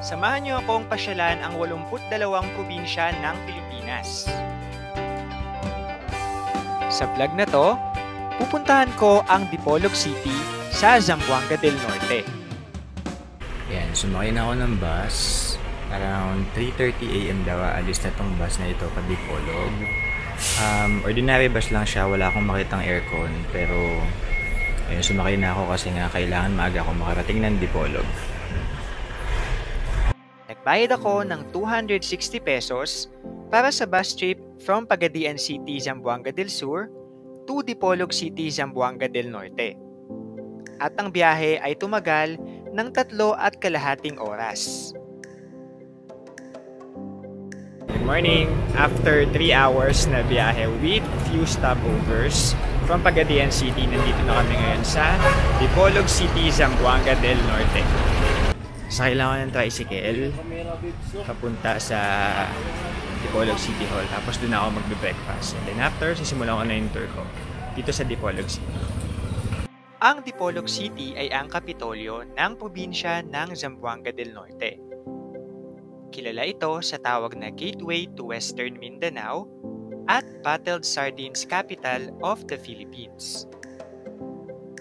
Samahan niyo akong pasyalan ang 82 probinsya ng Pilipinas. Sa vlog na to, pupuntahan ko ang Dipolog City sa Zamboanga del Norte. Yan, sumakay na ako ng bus. Around 3:30 AM daw aalis na tong bus na ito pa Dipolog. Ordinary bus lang siya, wala akong makitang aircon. Pero ayun, sumakay na ako kasi nga kailangan maaga akong makarating ng Dipolog. Nagbayad ako ng 260 pesos para sa bus trip from Pagadian City, Zamboanga del Sur to Dipolog City, Zamboanga del Norte. At ang biyahe ay tumagal ng 3.5 oras. Good morning! After 3 hours na biyahe with few stopovers from Pagadian City, nandito na kami ngayon sa Dipolog City, Zamboanga del Norte. Sakay lang ako ng tricycle papunta sa Dipolog City Hall, tapos doon ako magbe-breakfast. And then after, sisimulan ko na yung tour ko dito sa Dipolog City. Ang Dipolog City ay ang kapitolyo ng probinsya ng Zamboanga del Norte. Kilala ito sa tawag na Gateway to Western Mindanao at Bottled Sardines Capital of the Philippines.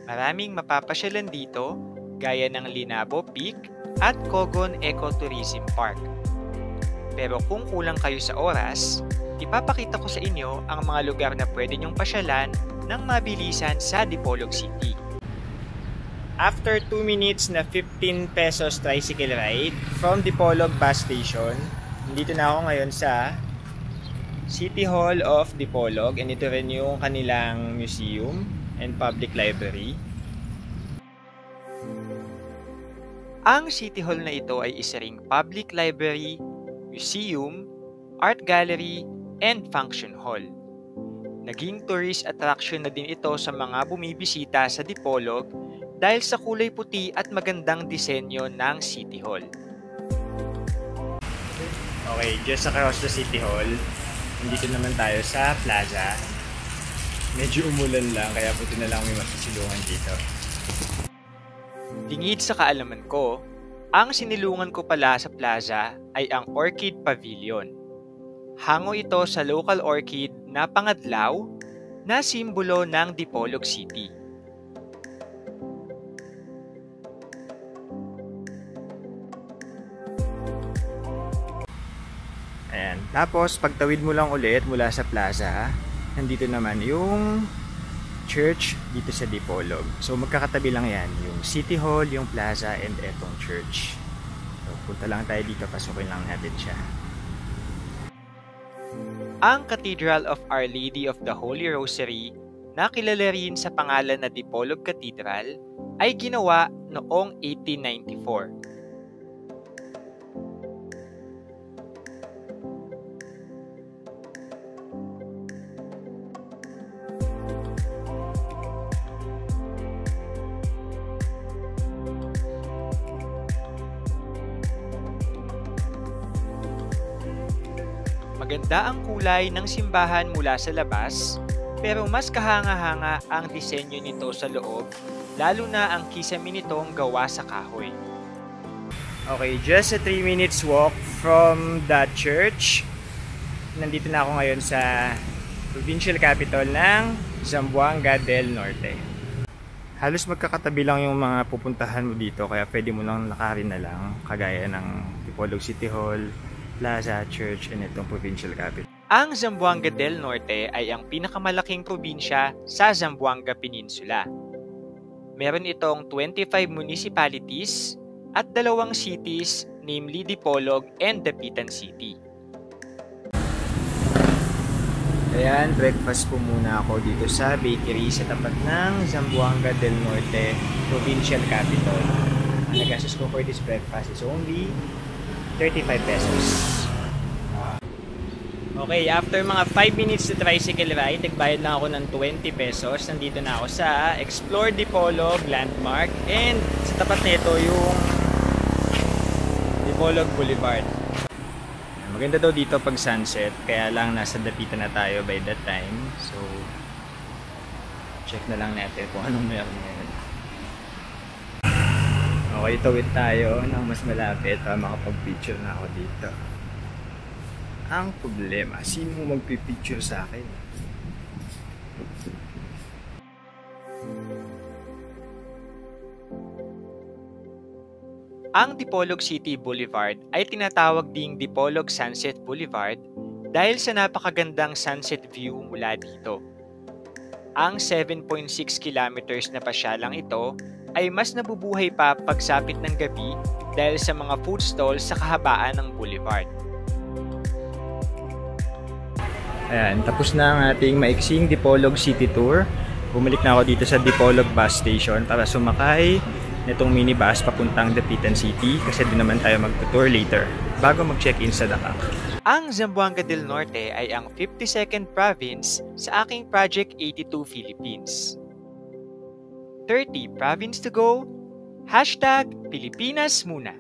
Maraming mapapasyalan dito gaya ng Linabo Peak at Cogon Ecotourism Park. Pero kung kulang kayo sa oras, ipapakita ko sa inyo ang mga lugar na pwede nyong pasyalan ng mabilisan sa Dipolog City. After 2 minutes na 15 pesos tricycle ride from Dipolog bus station, dito na ako ngayon sa City Hall of Dipolog, and ito rin yung kanilang museum and public library. Ang City Hall na ito ay isa ring public library, museum, art gallery, and function hall. Naging tourist attraction na din ito sa mga bumibisita sa Dipolog dahil sa kulay puti at magandang disenyo ng City Hall. Okay, just across the City Hall, nandito naman tayo sa plaza. Medyo umulan lang, kaya puti na lang may masisilungan dito. Tingid sa kaalaman ko, ang sinilungan ko pala sa plaza ay ang Orchid Pavilion. Hango ito sa local orchid na pangadlaw na simbolo ng Dipolog City. Ayan. Tapos pagtawid mo lang ulit mula sa plaza, nandito naman yung church dito sa Dipolog. So magkakatabi lang yan, yung City Hall, yung plaza, and etong church. So punta lang tayo dito, pasukin lang natin siya. Ang Cathedral of Our Lady of the Holy Rosary, na kilala rin sa pangalan na Dipolog Cathedral, ay ginawa noong 1894. Maganda ang kulay ng simbahan mula sa labas, pero mas kahanga-hanga ang disenyo nito sa loob, lalo na ang kisame nitong gawa sa kahoy. Okay, just a 3 minutes walk from the church. Nandito na ako ngayon sa provincial capital ng Zamboanga del Norte. Halos magkakatabi lang yung mga pupuntahan mo dito, kaya pwede mo lang lakarin na lang, kagaya ng Dipolog City Hall, plaza, church, and itong provincial capital. Ang Zamboanga del Norte ay ang pinakamalaking probinsya sa Zamboanga Peninsula. Meron itong 25 municipalities at 2 cities, namely Dipolog and Dapitan City. Ayan, breakfast po muna ako dito sa bakery sa tapat ng Zamboanga del Norte provincial capital. Ang nagastos ko for this breakfast is only 35 pesos. Okay, after mga 5 minutes na tricycle ride, nagbayad lang ako ng 20 pesos. Nandito na ako sa Explore Dipolog Landmark, and sa tapat nito yung Dipolog Boulevard. Maganda daw dito pag sunset, kaya lang nasa Dapitan na tayo by that time. So, check na lang natin kung anong meron ngayon. Okay, tawid tayo ng mas malapit para makapag-picture na ako dito. Ang problema, sino magpipicture sa akin? Ang Dipolog City Boulevard ay tinatawag ding Dipolog Sunset Boulevard dahil sa napakagandang sunset view mula dito. Ang 7.6 kilometers na pasyalang ito ay mas nabubuhay pa pagsapit ng gabi dahil sa mga food stalls sa kahabaan ng boulevard. Ayan, tapos na ang ating maiksing Dipolog City Tour. Bumalik na ako dito sa Dipolog Bus Station para sumakay nitong minibus papuntang Dapitan City kasi doon naman tayo mag-tour later bago mag-check-in sa Dakak. Ang Zamboanga del Norte ay ang 52nd province sa aking Project 82 Philippines. 30 province to go, #Pilipinas muna.